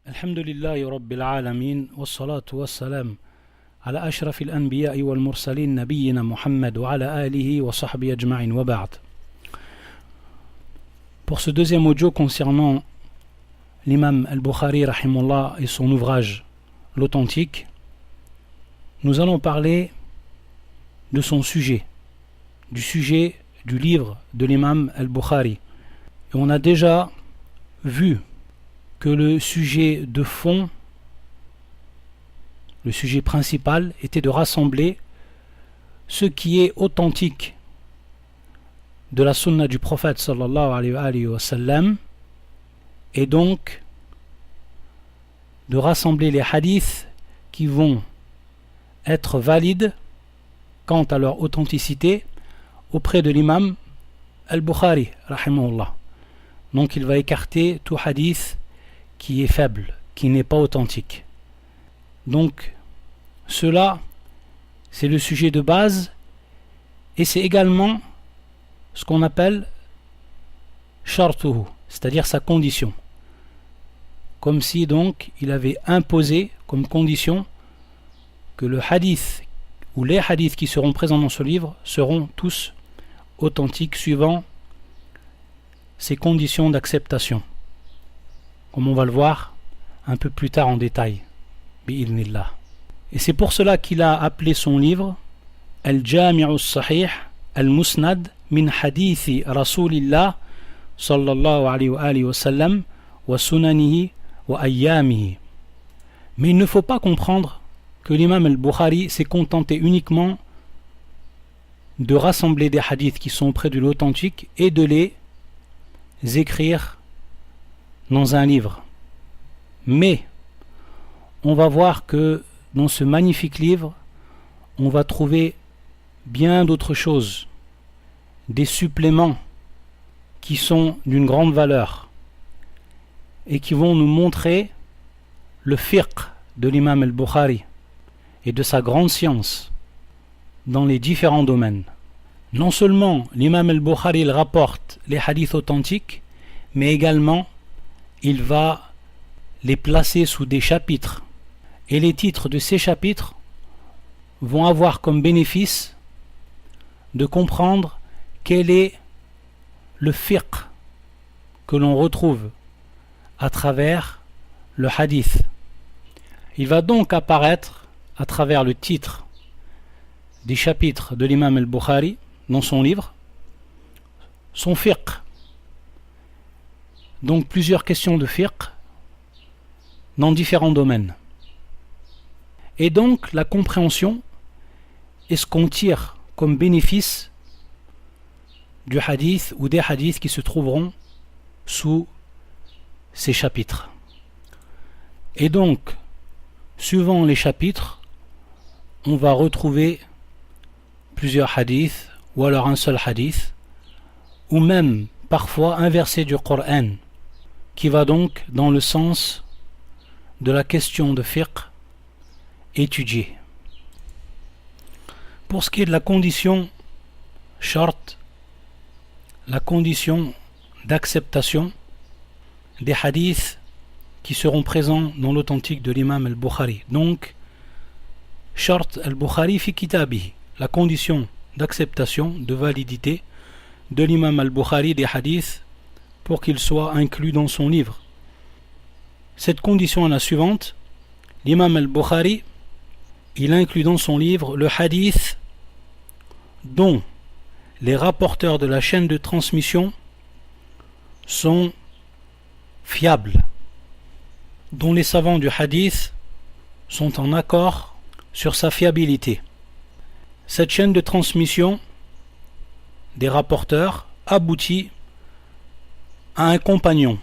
الحمد لله رب العالمين والصلاة والسلام على أشرف الأنبياء والمرسلين نبينا محمد وعلى آله وصحبه أجمعين وبعد. Pour ce deuxième audio concernant l'imam al-Bukhari rahimahullah et son ouvrage L'Authentique, nous allons parler de son sujet, du sujet du livre de l'imam al-Bukhari. Et on a déjà vu que le sujet de fond, le sujet principal, était de rassembler ce qui est authentique de la sunna du prophète sallallahu alayhi wa sallam, et donc de rassembler les hadiths qui vont être valides quant à leur authenticité auprès de l'imam al-Bukhari rahimahullah. Donc il va écarter tout hadith qui est faible, qui n'est pas authentique. Donc cela, c'est le sujet de base, et c'est également ce qu'on appelle shartuhu, c'est-à-dire sa condition, comme si donc il avait imposé comme condition que le hadith ou les hadiths qui seront présents dans ce livre seront tous authentiques suivant ces conditions d'acceptation, comme on va le voir un peu plus tard en détail, bi'idhnillah. Et c'est pour cela qu'il a appelé son livre Al-Jami'u Sahih Al-Musnad min Hadithi Rasulillah sallallahu alayhi wa sallam wa sunanihi wa ayyamihi. Mais il ne faut pas comprendre que l'imam al-Bukhari s'est contenté uniquement de rassembler des hadiths qui sont auprès de l'authentique et de les écrire dans un livre. Mais on va voir que dans ce magnifique livre, on va trouver bien d'autres choses, des suppléments qui sont d'une grande valeur et qui vont nous montrer le fiqh de l'imam al-Bukhari et de sa grande science dans les différents domaines. Non seulement l'imam al-Bukhari il rapporte les hadiths authentiques, mais également il va les placer sous des chapitres. Et les titres de ces chapitres vont avoir comme bénéfice de comprendre quel est le fiqh que l'on retrouve à travers le hadith. Il va donc apparaître à travers le titre des chapitres de l'imam al-Bukhari dans son livre, son fiqh. Donc plusieurs questions de fiqh dans différents domaines. Et donc la compréhension est ce qu'on tire comme bénéfice du hadith ou des hadiths qui se trouveront sous ces chapitres. Et donc, suivant les chapitres, on va retrouver plusieurs hadiths, ou alors un seul hadith, ou même parfois un verset du Coran, qui va donc dans le sens de la question de fiqh étudiée. Pour ce qui est de la condition shart, la condition d'acceptation des hadiths qui seront présents dans l'authentique de l'imam al-Bukhari. Donc, shart al-Bukhari fi kitabihi, la condition d'acceptation, de validité de l'imam al-Bukhari des hadiths pour qu'il soit inclus dans son livre. Cette condition est la suivante: l'imam al-Bukhari il inclut dans son livre le hadith dont les rapporteurs de la chaîne de transmission sont fiables, dont les savants du hadith sont en accord sur sa fiabilité. Cette chaîne de transmission des rapporteurs aboutit à un compagnon,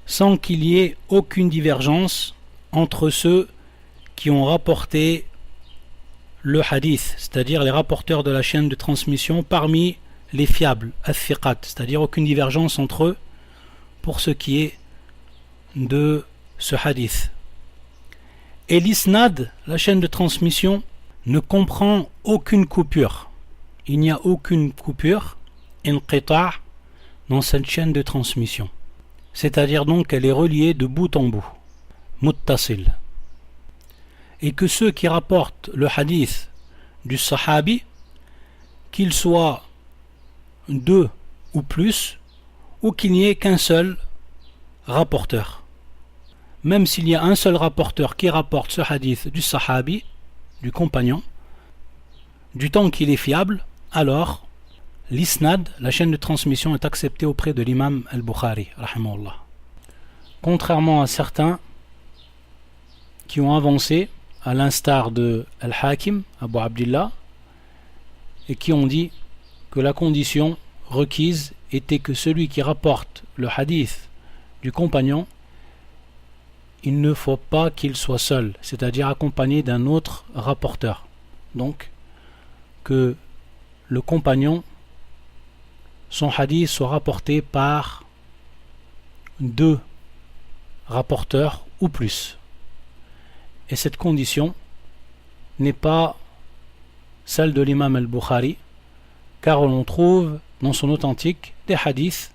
sans qu'il y ait aucune divergence entre ceux qui ont rapporté le hadith, c'est-à-dire les rapporteurs de la chaîne de transmission parmi les fiables, al-thiqat, c'est-à-dire aucune divergence entre eux pour ce qui est de ce hadith. Et l'isnad, la chaîne de transmission, ne comprend aucune coupure. Il n'y a aucune coupure, inqita', dans cette chaîne de transmission. c'est-à-dire donc qu'elle est reliée de bout en bout, muttasil. Et que ceux qui rapportent le hadith du sahabi, qu'ils soient deux ou plus, ou qu'il n'y ait qu'un seul rapporteur. Même s'il y a un seul rapporteur qui rapporte ce hadith du sahabi, du compagnon, du temps qu'il est fiable, alors l'isnad, la chaîne de transmission, est acceptée auprès de l'imam al-Bukhari, rahimahullah. Contrairement à certains qui ont avancé, à l'instar de Al-Hakim, Abu Abdillah, et qui ont dit que la condition requise était que celui qui rapporte le hadith du compagnon, il ne faut pas qu'il soit seul, c'est-à-dire accompagné d'un autre rapporteur. Donc, que le compagnon, son hadith soit rapporté par deux rapporteurs ou plus. Et cette condition n'est pas celle de l'imam al-Bukhari, car on trouve dans son authentique des hadiths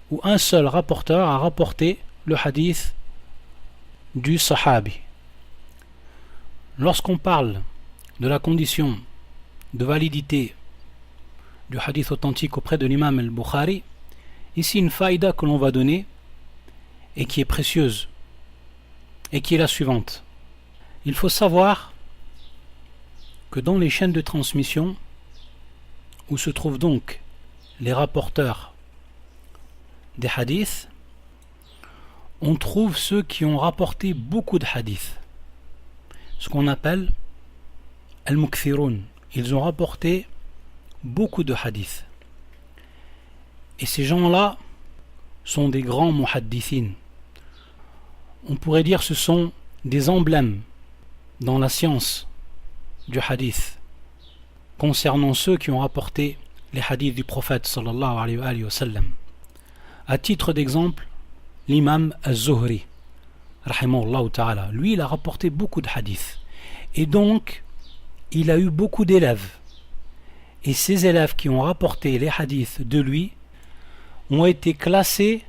où un seul rapporteur a rapporté le hadith du sahabi. Lorsqu'on parle de la condition de validité du hadith authentique auprès de l'imam al-Bukhari, ici une faïda que l'on va donner et qui est précieuse et qui est la suivante. Il faut savoir que dans les chaînes de transmission où se trouvent donc les rapporteurs des hadiths, on trouve ceux qui ont rapporté beaucoup de hadiths, ce qu'on appelle al-mukthirun. Ils ont rapporté beaucoup de hadiths. Et ces gens-là sont des grands muhaddithin. On pourrait dire que ce sont des emblèmes dans la science du hadith concernant ceux qui ont rapporté les hadiths du prophète sallallahu alayhi wa sallam. À titre d'exemple, l'imam az-Zuhri rahimahullah ta'ala, lui il a rapporté beaucoup de hadiths et donc il a eu beaucoup d'élèves, et ces élèves qui ont rapporté les hadiths de lui ont été classés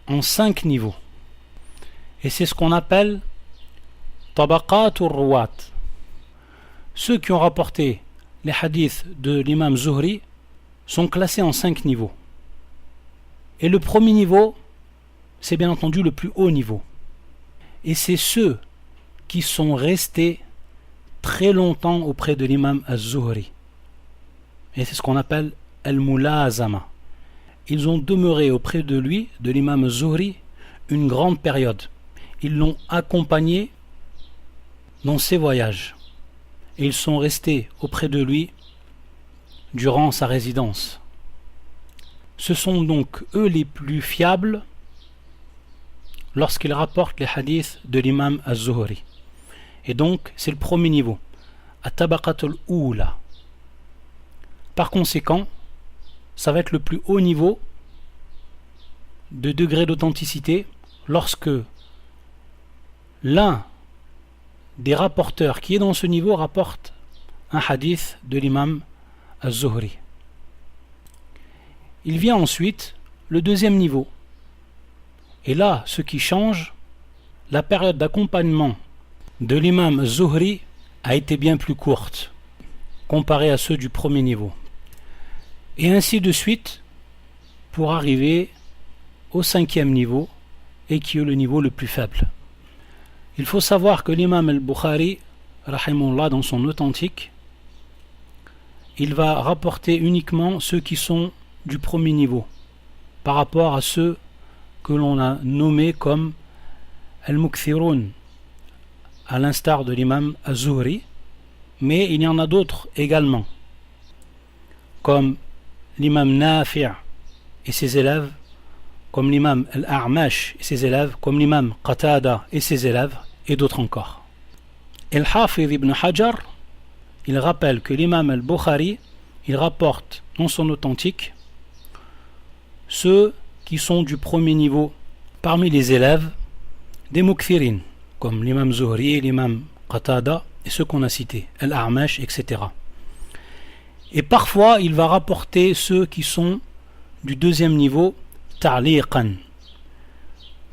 en 5 niveaux, et c'est ce qu'on appelle tabaqatur ruwat. Ceux qui ont rapporté les hadiths de l'imam Zuhri sont classés en 5 niveaux, et le premier niveau, c'est bien entendu le plus haut niveau, et c'est ceux qui sont restés très longtemps auprès de l'imam az-Zuhri, et c'est ce qu'on appelle al-mulazama. Ils ont demeuré auprès de lui, de l'imam az-Zuhri, une grande période. Ils l'ont accompagné dans ses voyages et ils sont restés auprès de lui durant sa résidence. Ce sont donc eux les plus fiables lorsqu'ils rapportent les hadiths de l'imam az-Zuhri. Et donc c'est le premier niveau, at-tabaqatul oula. Par conséquent, ça va être le plus haut niveau de degré d'authenticité lorsque l'un des rapporteurs qui est dans ce niveau rapporte un hadith de l'imam az-Zuhri. Il vient ensuite le deuxième niveau. Et là, ce qui change, la période d'accompagnement de l'imam az-Zuhri a été bien plus courte comparée à ceux du premier niveau. Et ainsi de suite pour arriver au 5e niveau, et qui est le niveau le plus faible. Il faut savoir que l'imam al-Bukhari, rahimahullah, dans son authentique, il va rapporter uniquement ceux qui sont du premier niveau, par rapport à ceux que l'on a nommés comme al-mukthirun, à l'instar de l'imam az-Zuhri, mais il y en a d'autres également, comme l'imam Nafi' et ses élèves, comme l'imam al-A'mash et ses élèves, comme l'imam Qatada et ses élèves, et d'autres encore. Et Al-Hafidh ibn Hajar, il rappelle que l'imam al-Bukhari, il rapporte dans son authentique ceux qui sont du premier niveau parmi les élèves des mukthirin, comme l'imam Zuhri, l'imam Qatada et ceux qu'on a cités, Al-A'mash, etc. Et parfois il va rapporter ceux qui sont du deuxième niveau ta'liqan.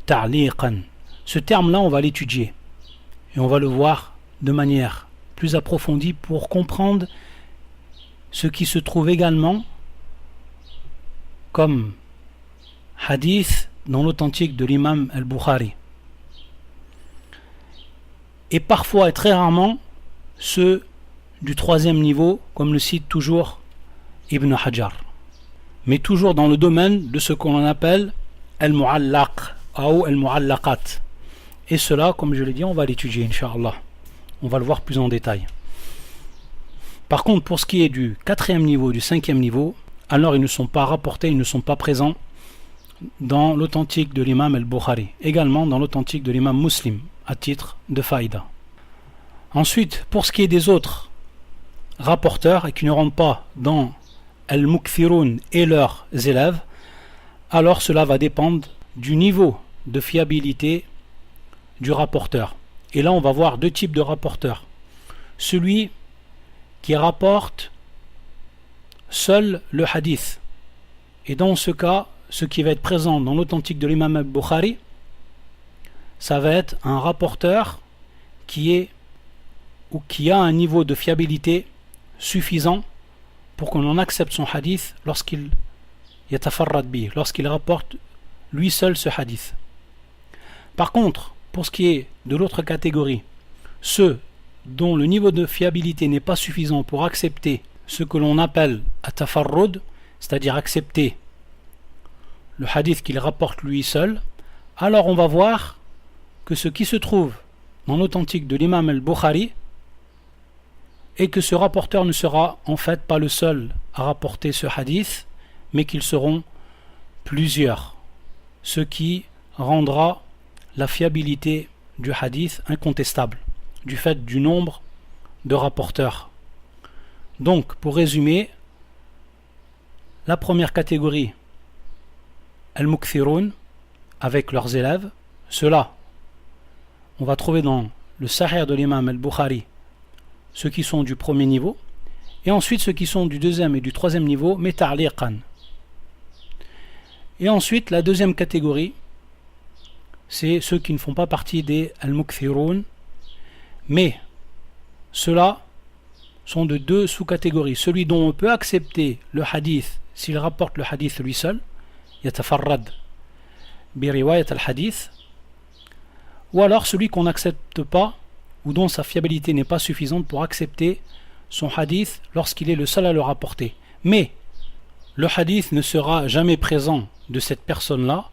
Ta'liqan. Ce terme-là, on va l'étudier et on va le voir de manière plus approfondie pour comprendre ce qui se trouve également comme hadith dans l'authentique de l'imam al-Bukhari. Et parfois et très rarement ceux du troisième niveau, comme le cite toujours Ibn Hajar. Mais toujours dans le domaine de ce qu'on appelle al-mu'allaq ou al-mu'allaqat. Et cela, comme je l'ai dit, on va l'étudier, Inch'Allah. On va le voir plus en détail. Par contre, pour ce qui est du quatrième niveau, du cinquième niveau, alors ils ne sont pas rapportés, ils ne sont pas présents dans l'authentique de l'imam al-Bukhari, également dans l'authentique de l'imam Muslim, à titre de faïda. Ensuite, pour ce qui est des autres rapporteurs et qui ne rentrent pas dans al-Mukthirun et leurs élèves, alors cela va dépendre du niveau de fiabilité du rapporteur. Et là, on va voir deux types de rapporteurs. Celui qui rapporte seul le hadith. Et dans ce cas, ce qui va être présent dans l'authentique de l'imam al-Bukhari, ça va être un rapporteur qui a un niveau de fiabilité suffisant pour qu'on en accepte son hadith lorsqu'il yatafarrad bi, lorsqu'il rapporte lui seul ce hadith. Par contre, pour ce qui est de l'autre catégorie, ceux dont le niveau de fiabilité n'est pas suffisant pour accepter ce que l'on appelle at-tafarrud, c'est-à-dire accepter le hadith qu'il rapporte lui seul, alors on va voir que ce qui se trouve dans l'authentique de l'imam al-Bukhari est que ce rapporteur ne sera en fait pas le seul à rapporter ce hadith, mais qu'ils seront plusieurs, ce qui rendra la fiabilité du hadith incontestable, du fait du nombre de rapporteurs. Donc, pour résumer, la première catégorie, al-Mukthirun, avec leurs élèves, ceux-là, on va trouver dans le Sahih de l'imam al-Bukhari ceux qui sont du premier niveau, et ensuite ceux qui sont du deuxième et du troisième niveau, mais ta'liqan. Et ensuite, la deuxième catégorie, c'est ceux qui ne font pas partie des al-Mukthirun, mais ceux-là sont de deux sous-catégories. Celui dont on peut accepter le hadith s'il rapporte le hadith lui seul, yatafarrad bi riwayat al-hadith, ou alors celui qu'on n'accepte pas ou dont sa fiabilité n'est pas suffisante pour accepter son hadith lorsqu'il est le seul à le rapporter. Mais le hadith ne sera jamais présent de cette personne-là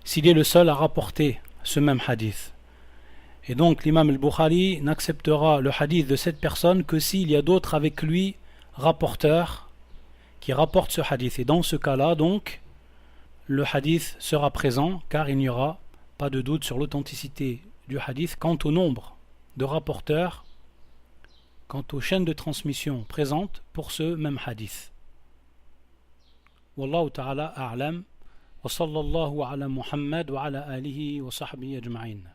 s'il est le seul à rapporter ce même hadith. Et donc l'imam al-Bukhari n'acceptera le hadith de cette personne que s'il y a d'autres avec lui rapporteurs qui rapportent ce hadith. Et dans ce cas-là, donc, le hadith sera présent car il n'y aura pas de doute sur l'authenticité du hadith quant au nombre de rapporteurs, quant aux chaînes de transmission présentes pour ce même hadith. Wallahu ta'ala a'lam wa sallallahu ala Muhammad wa ala alihi wa sahbihi ajma'in.